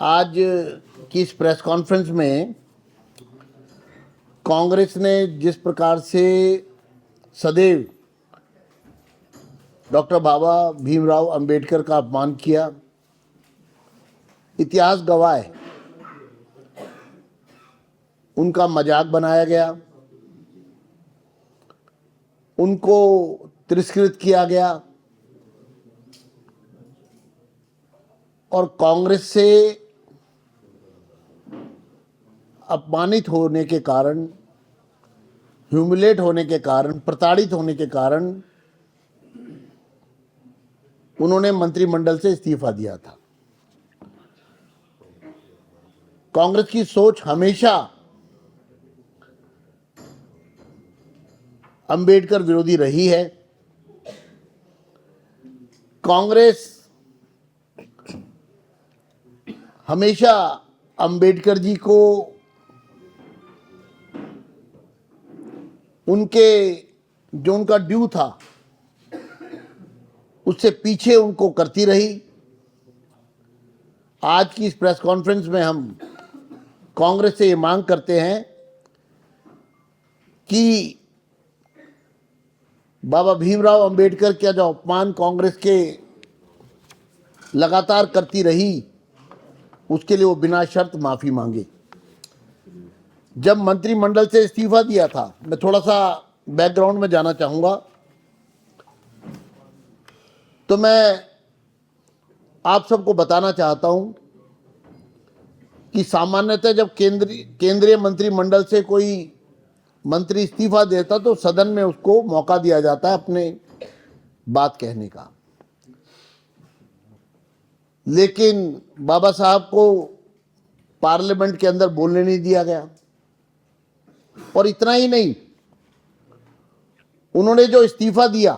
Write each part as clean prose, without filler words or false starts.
आज की इस प्रेस कॉन्फ्रेंस में कांग्रेस ने जिस प्रकार से सदैव डॉक्टर बाबा भीमराव अंबेडकर का अपमान किया, इतिहास गवाह है। उनका मजाक बनाया गया, उनको तिरस्कृत किया गया और कांग्रेस से अपमानित होने के कारण, ह्यूमिलेट होने के कारण, प्रताड़ित होने के कारण उन्होंने मंत्रिमंडल से इस्तीफा दिया था। कांग्रेस की सोच हमेशा अंबेडकर विरोधी रही है। कांग्रेस हमेशा अंबेडकर जी को उनका ड्यू था उससे पीछे उनको करती रही। आज की इस प्रेस कॉन्फ्रेंस में हम कांग्रेस से ये मांग करते हैं कि बाबा भीमराव अंबेडकर का जो अपमान कांग्रेस के लगातार करती रही, उसके लिए वो बिना शर्त माफी मांगे। जब मंत्रिमंडल से इस्तीफा दिया था, मैं थोड़ा सा बैकग्राउंड में जाना चाहूंगा, तो मैं आप सबको बताना चाहता हूं कि सामान्यतः जब केंद्रीय मंत्रिमंडल से कोई मंत्री इस्तीफा देता तो सदन में उसको मौका दिया जाता है अपने बात कहने का, लेकिन बाबा साहब को पार्लियामेंट के अंदर बोलने नहीं दिया गया। और इतना ही नहीं, उन्होंने जो इस्तीफा दिया,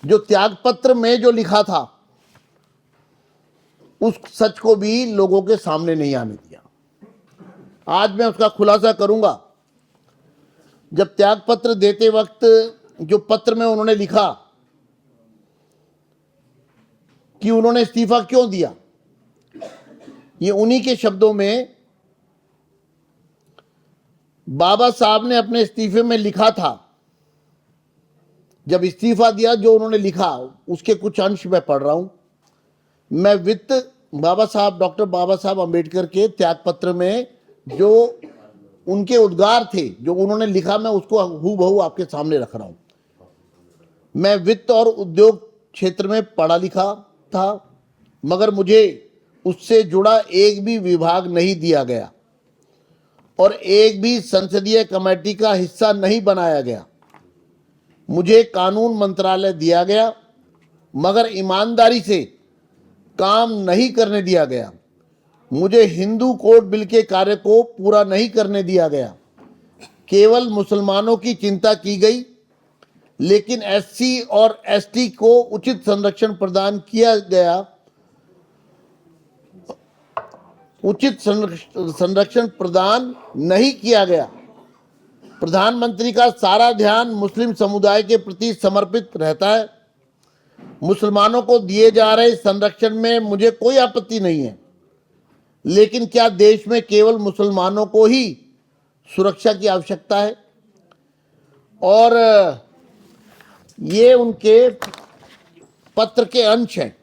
जो त्यागपत्र में जो लिखा था, उस सच को भी लोगों के सामने नहीं आने दिया। आज मैं उसका खुलासा करूंगा। जब त्यागपत्र देते वक्त जो पत्र में उन्होंने लिखा कि उन्होंने इस्तीफा क्यों दिया, ये उन्हीं के शब्दों में बाबा साहब ने अपने इस्तीफे में लिखा था। जब इस्तीफा दिया, जो उन्होंने लिखा उसके कुछ अंश मैं पढ़ रहा हूं। मैं डॉक्टर बाबा साहब अंबेडकर के त्यागपत्र में जो उनके उद्गार थे, जो उन्होंने लिखा, मैं उसको हूबहू आपके सामने रख रहा हूं। मैं वित्त और उद्योग क्षेत्र में पढ़ा लिखा था, मगर मुझे उससे जुड़ा एक भी विभाग नहीं दिया गया और एक भी संसदीय कमेटी का हिस्सा नहीं बनाया गया। मुझे कानून मंत्रालय दिया गया, मगर ईमानदारी से काम नहीं करने दिया गया। मुझे हिंदू कोड बिल के कार्य को पूरा नहीं करने दिया गया। केवल मुसलमानों की चिंता की गई, लेकिन एससी और एसटी को उचित संरक्षण प्रदान किया गया। उचित संरक्षण प्रदान नहीं किया गया। प्रधानमंत्री का सारा ध्यान मुस्लिम समुदाय के प्रति समर्पित रहता है। मुसलमानों को दिए जा रहे संरक्षण में मुझे कोई आपत्ति नहीं है, लेकिन क्या देश में केवल मुसलमानों को ही सुरक्षा की आवश्यकता है? और ये उनके पत्र के अंश हैं।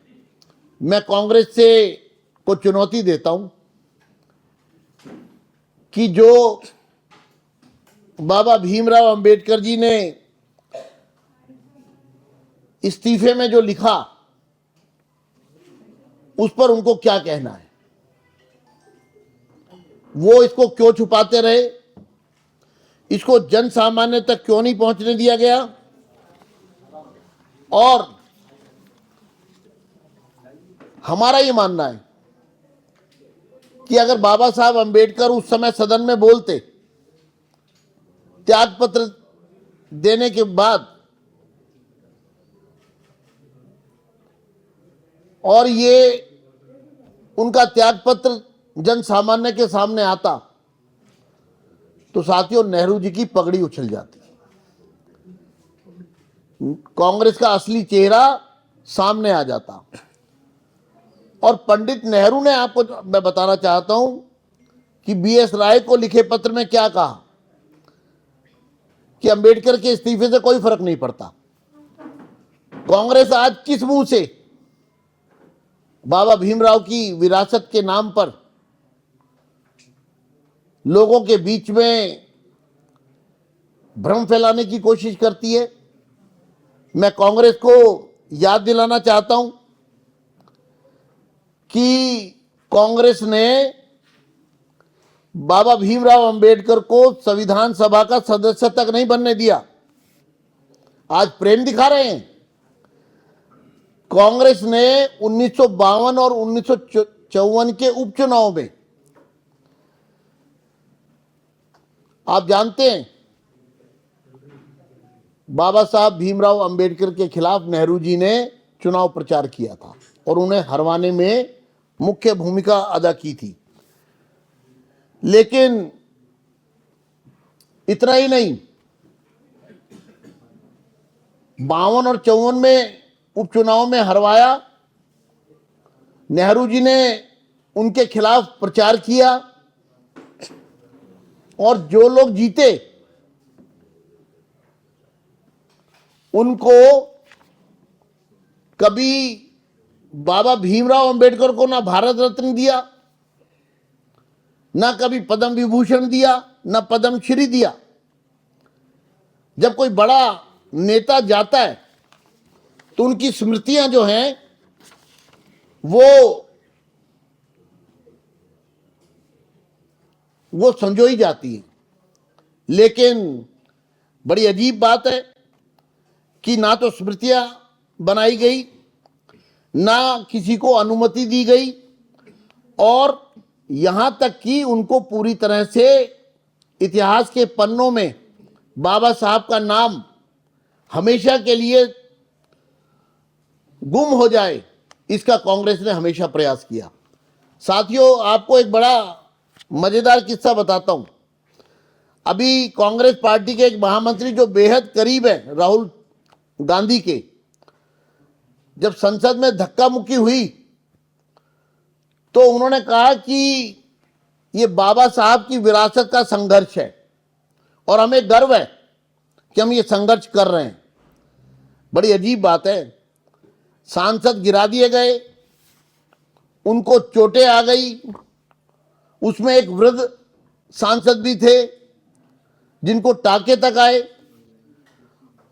मैं कांग्रेस से को चुनौती देता हूं कि जो बाबा भीमराव अंबेडकर जी ने इस्तीफे में जो लिखा, उस पर उनको क्या कहना है। वो इसको क्यों छुपाते रहे? इसको जन सामान्य तक क्यों नहीं पहुंचने दिया गया? और हमारा ये मानना है कि अगर बाबा साहब अंबेडकर उस समय सदन में बोलते, त्यागपत्र देने के बाद, और ये उनका त्यागपत्र जन सामान्य के सामने आता, तो साथियों नेहरू जी की पगड़ी उछल जाती। कांग्रेस का असली चेहरा सामने आ जाता और पंडित नेहरू ने, आपको मैं बताना चाहता हूं कि बीएस राय को लिखे पत्र में क्या कहा कि अंबेडकर के इस्तीफे से कोई फर्क नहीं पड़ता। कांग्रेस आज किस मुंह से बाबा भीमराव की विरासत के नाम पर लोगों के बीच में भ्रम फैलाने की कोशिश करती है? मैं कांग्रेस को याद दिलाना चाहता हूं कि कांग्रेस ने बाबा भीमराव अंबेडकर को संविधान सभा का सदस्य तक नहीं बनने दिया। आज प्रेम दिखा रहे हैं। कांग्रेस ने 1952 और 1954 के उपचुनाव में, आप जानते हैं, बाबा साहब भीमराव अंबेडकर के खिलाफ नेहरू जी ने चुनाव प्रचार किया था और उन्हें हरवाने में मुख्य भूमिका अदा की थी। लेकिन इतना ही नहीं, 52 और 54 में उपचुनाव में हरवाया, नेहरू जी ने उनके खिलाफ प्रचार किया और जो लोग जीते उनको कभी बाबा भीमराव अंबेडकर को ना भारत रत्न दिया, ना कभी पद्म विभूषण दिया, ना पद्म श्री दिया। जब कोई बड़ा नेता जाता है तो उनकी स्मृतियां जो हैं वो संजोई जाती है। लेकिन बड़ी अजीब बात है कि ना तो स्मृतियां बनाई गई, ना किसी को अनुमति दी गई, और यहां तक कि उनको पूरी तरह से इतिहास के पन्नों में बाबा साहब का नाम हमेशा के लिए गुम हो जाए, इसका कांग्रेस ने हमेशा प्रयास किया। साथियों, आपको एक बड़ा मजेदार किस्सा बताता हूं। अभी कांग्रेस पार्टी के एक महामंत्री जो बेहद करीब है राहुल गांधी के, जब संसद में धक्का मुक्की हुई तो उन्होंने कहा कि ये बाबा साहब की विरासत का संघर्ष है और हमें गर्व है कि हम ये संघर्ष कर रहे हैं। बड़ी अजीब बात है। सांसद गिरा दिए गए, उनको चोटें आ गई, उसमें एक वृद्ध सांसद भी थे जिनको टाके तक आए,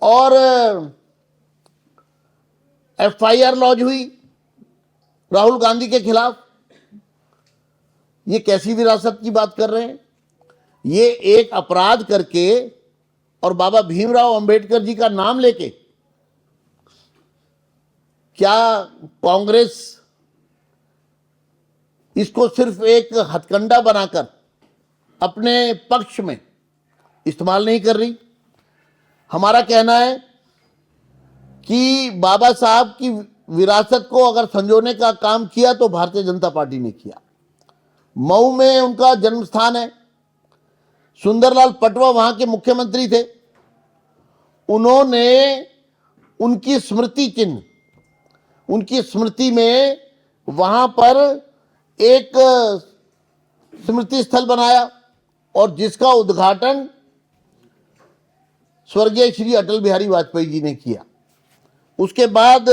और एफआईआर लॉन्च हुई राहुल गांधी के खिलाफ। ये कैसी विरासत की बात कर रहे हैं? ये एक अपराध करके और बाबा भीमराव अंबेडकर जी का नाम लेके क्या कांग्रेस इसको सिर्फ एक हथकंडा बनाकर अपने पक्ष में इस्तेमाल नहीं कर रही? हमारा कहना है कि बाबा साहब की विरासत को अगर संजोने का काम किया तो भारतीय जनता पार्टी ने किया। मऊ में उनका जन्म स्थान है, सुंदरलाल पटवा वहां के मुख्यमंत्री थे, उन्होंने उनकी स्मृति चिन्ह, उनकी स्मृति में वहां पर एक स्मृति स्थल बनाया और जिसका उद्घाटन स्वर्गीय श्री अटल बिहारी वाजपेयी जी ने किया। उसके बाद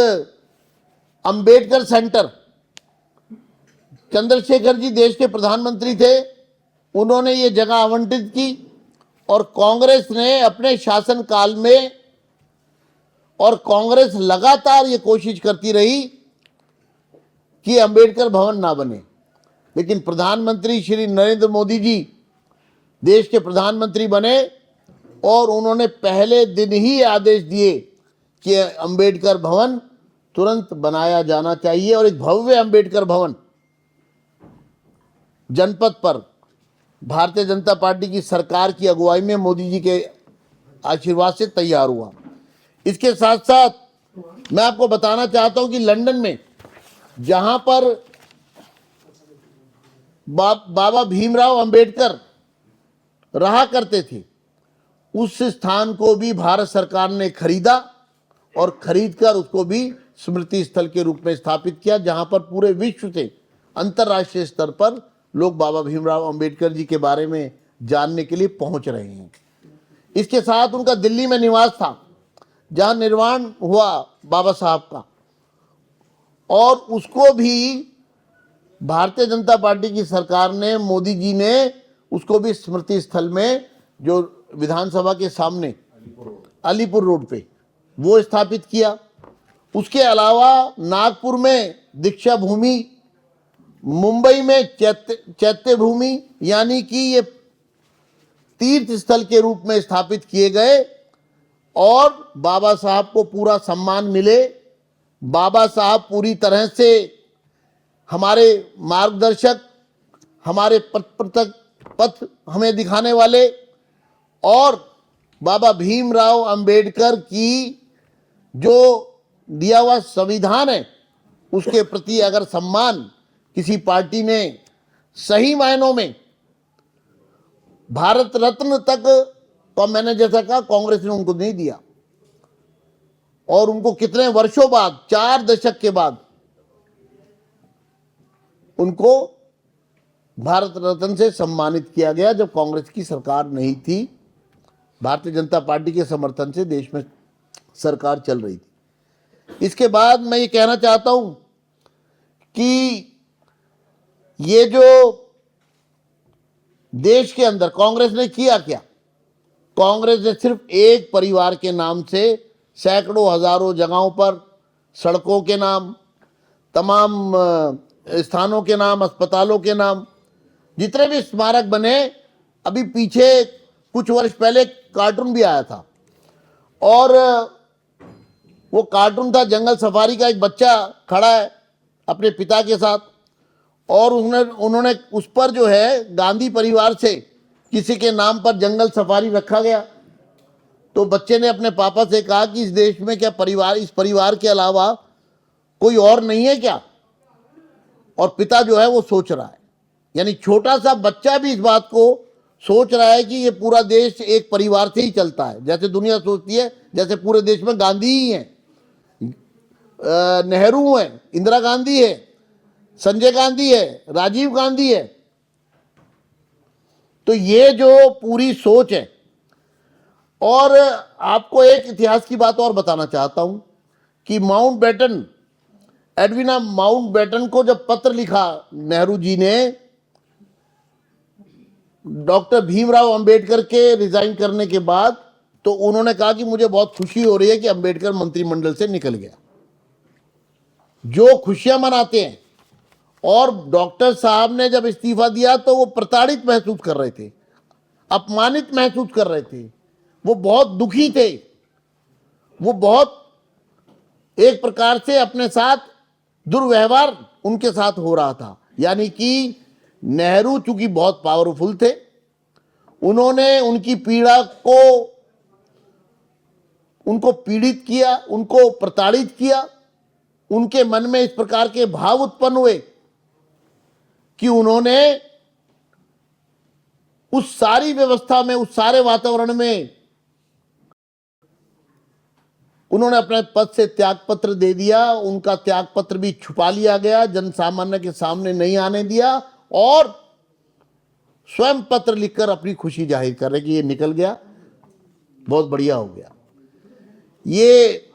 अंबेडकर सेंटर, चंद्रशेखर जी देश के प्रधानमंत्री थे, उन्होंने ये जगह आवंटित की और कांग्रेस ने अपने शासनकाल में, और कांग्रेस लगातार ये कोशिश करती रही कि अंबेडकर भवन ना बने। लेकिन प्रधानमंत्री श्री नरेंद्र मोदी जी देश के प्रधानमंत्री बने और उन्होंने पहले दिन ही आदेश दिए कि अंबेडकर भवन तुरंत बनाया जाना चाहिए, और एक भव्य अंबेडकर भवन जनपद पर भारतीय जनता पार्टी की सरकार की अगुवाई में मोदी जी के आशीर्वाद से तैयार हुआ। इसके साथ साथ मैं आपको बताना चाहता हूं कि लंदन में जहां पर बाबा भीमराव अंबेडकर रहा करते थे, उस स्थान को भी भारत सरकार ने खरीदा और खरीदकर उसको भी स्मृति स्थल के रूप में स्थापित किया, जहां पर पूरे विश्व से अंतर्राष्ट्रीय स्तर पर लोग बाबा भीमराव अंबेडकर जी के बारे में जानने के लिए पहुंच रहे हैं। इसके साथ उनका दिल्ली में निवास था, जहां निर्वाण हुआ बाबा साहब का, और उसको भी भारतीय जनता पार्टी की सरकार ने, मोदी जी ने उसको भी स्मृति स्थल में, जो विधानसभा के सामने अलीपुर रोड पे, वो स्थापित किया। उसके अलावा नागपुर में दीक्षा भूमि, मुंबई में चैत्य भूमि, यानी कि ये तीर्थ स्थल के रूप में स्थापित किए गए और बाबा साहब को पूरा सम्मान मिले। बाबा साहब पूरी तरह से हमारे मार्गदर्शक, हमारे पथ हमें दिखाने वाले, और बाबा भीमराव अंबेडकर की जो दिया हुआ संविधान है उसके प्रति अगर सम्मान किसी पार्टी ने सही मायनों में, भारत रत्न तक तो मैंने जैसा कहा कांग्रेस ने उनको नहीं दिया, और उनको कितने वर्षों बाद, 4 दशक के बाद उनको भारत रत्न से सम्मानित किया गया, जब कांग्रेस की सरकार नहीं थी। भारतीय जनता पार्टी के समर्थन से देश में सरकार चल रही थी। इसके बाद मैं ये कहना चाहता हूं कि ये जो देश के अंदर कांग्रेस ने किया क्या, कांग्रेस ने सिर्फ एक परिवार के नाम से सैकड़ों हजारों जगहों पर सड़कों के नाम, तमाम स्थानों के नाम, अस्पतालों के नाम, जितने भी स्मारक बने, अभी पीछे कुछ वर्ष पहले कार्टून भी आया था, और वो कार्टून था जंगल सफारी का, एक बच्चा खड़ा है अपने पिता के साथ, और उन्होंने उस पर जो है गांधी परिवार से किसी के नाम पर जंगल सफारी रखा गया। तो बच्चे ने अपने पापा से कहा कि इस देश में क्या इस परिवार के अलावा कोई और नहीं है क्या? और पिता जो है वो सोच रहा है, यानी छोटा सा बच्चा भी इस बात को सोच रहा है कि ये पूरा देश एक परिवार से ही चलता है। जैसे दुनिया सोचती है जैसे पूरे देश में गांधी ही है, नेहरू है, इंदिरा गांधी है, संजय गांधी है, राजीव गांधी है। तो ये जो पूरी सोच है, और आपको एक इतिहास की बात और बताना चाहता हूं कि माउंटबेटन, एडविना माउंटबेटन को जब पत्र लिखा नेहरू जी ने डॉक्टर भीमराव अंबेडकर के रिजाइन करने के बाद, तो उन्होंने कहा कि मुझे बहुत खुशी हो रही है कि अंबेडकर मंत्रिमंडल से निकल गया। जो खुशियां मनाते हैं, और डॉक्टर साहब ने जब इस्तीफा दिया तो वो प्रताड़ित महसूस कर रहे थे, अपमानित महसूस कर रहे थे, वो बहुत दुखी थे, वो बहुत एक प्रकार से अपने साथ दुर्व्यवहार उनके साथ हो रहा था। यानी कि नेहरू चूंकि बहुत पावरफुल थे, उन्होंने उनकी पीड़ा को, उनको पीड़ित किया, उनको प्रताड़ित किया। उनके मन में इस प्रकार के भाव उत्पन्न हुए कि उन्होंने उस सारी व्यवस्था में, उस सारे वातावरण में उन्होंने अपने पद से त्यागपत्र दे दिया। उनका त्यागपत्र भी छुपा लिया गया, जन सामान्य के सामने नहीं आने दिया, और स्वयं पत्र लिखकर अपनी खुशी जाहिर कर रहे कि ये निकल गया, बहुत बढ़िया हो गया। ये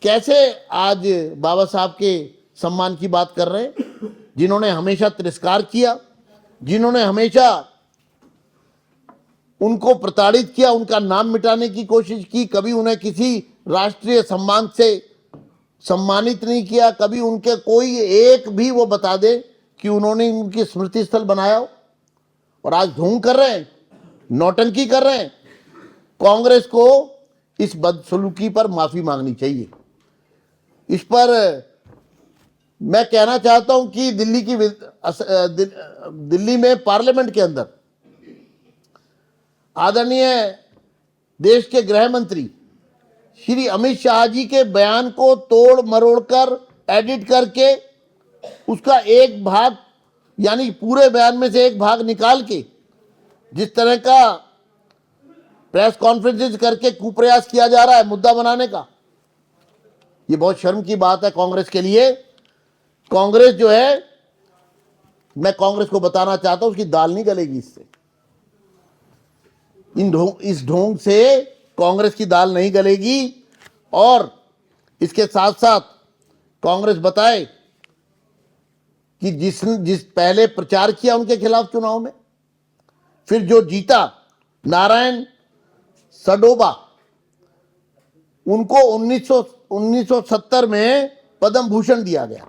कैसे आज बाबा साहब के सम्मान की बात कर रहे हैं, जिन्होंने हमेशा तिरस्कार किया, जिन्होंने हमेशा उनको प्रताड़ित किया, उनका नाम मिटाने की कोशिश की, कभी उन्हें किसी राष्ट्रीय सम्मान से सम्मानित नहीं किया, कभी उनके कोई एक भी वो बता दे कि उन्होंने उनकी स्मृति स्थल बनाया हो। और आज ढोंग कर रहे हैं, नौटंकी कर रहे हैं। कांग्रेस को इस बदसलूकी पर माफी मांगनी चाहिए। इस पर मैं कहना चाहता हूं कि दिल्ली में पार्लियामेंट के अंदर आदरणीय देश के गृह मंत्री श्री अमित शाह जी के बयान को तोड़ मरोड़ कर, एडिट करके, उसका एक भाग, यानी पूरे बयान में से एक भाग निकाल के, जिस तरह का प्रेस कॉन्फ्रेंसेज करके कुप्रयास किया जा रहा है मुद्दा बनाने का, ये बहुत शर्म की बात है कांग्रेस के लिए। कांग्रेस जो है, मैं कांग्रेस को बताना चाहता हूं, उसकी दाल नहीं गलेगी इससे। इस ढोंग से कांग्रेस की दाल नहीं गलेगी। और इसके साथ साथ कांग्रेस बताए कि जिस पहले प्रचार किया उनके खिलाफ चुनाव में, फिर जो जीता नारायण सडोबा, उनको 1970 में पद्म भूषण दिया गया।